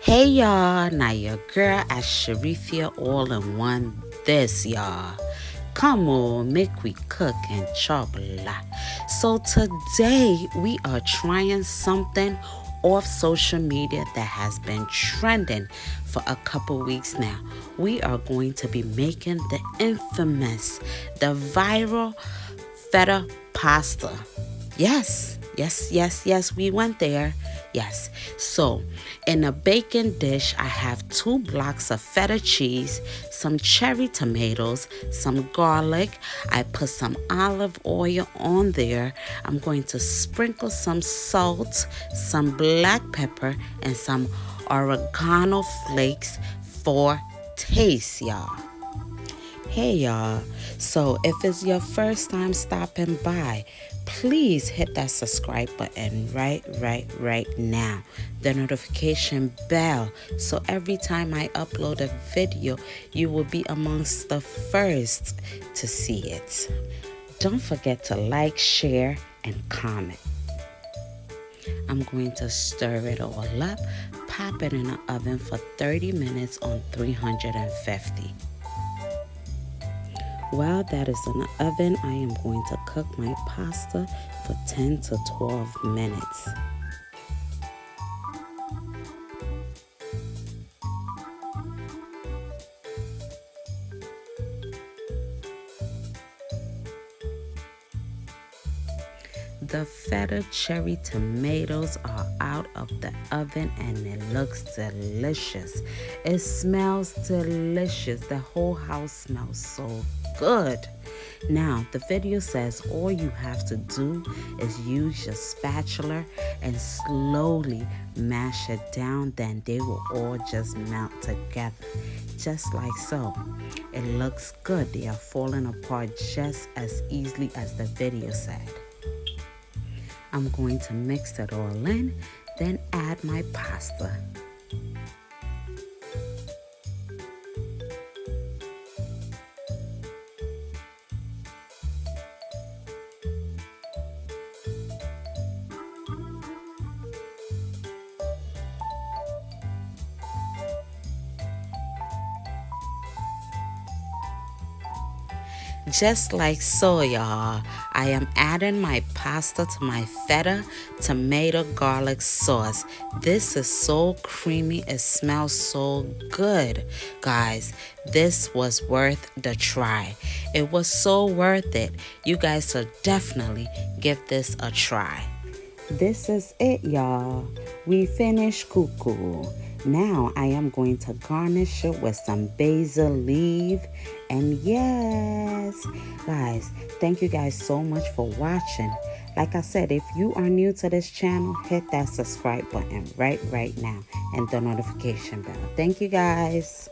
Hey y'all, now your girl Ashirifia all in one this y'all. Come on, make we cook and chop a lot. So today we are trying something off social media that has been trending for a couple weeks now. We are going to be making the infamous, the viral feta pasta. Yes, we went there. Yes. So, in a baking dish, I have 2 blocks of feta cheese, some cherry tomatoes, some garlic. I put some olive oil on there. I'm going to sprinkle some salt, some black pepper, and some oregano flakes for taste, y'all. Hey y'all, so if it's your first time stopping by, please hit that subscribe button right now. The notification bell, so every time I upload a video, you will be amongst the first to see it. Don't forget to like, share, and comment. I'm going to stir it all up, pop it in the oven for 30 minutes on 350. While that is in the oven, I am going to cook my pasta for 10 to 12 minutes. The feta cherry tomatoes are out of the oven and it looks delicious. It smells delicious. The whole house smells so good. Now, the video says all you have to do is use your spatula and slowly mash it down, then they will all just melt together. Just like so. It looks good. They are falling apart just as easily as the video said. I'm going to mix it all in, then add my pasta. Just like so, y'all, I am adding my pasta to my feta tomato garlic sauce. This is so creamy. It smells so good. Guys, this was worth the try. It was so worth it. You guys should definitely give this a try. This is it, y'all. We finished cuckoo. Now I am going to garnish it with some basil leaf. And yes, guys, thank you guys so much for watching. Like I said, if you are new to this channel, hit that subscribe button right now and the notification bell. Thank you guys.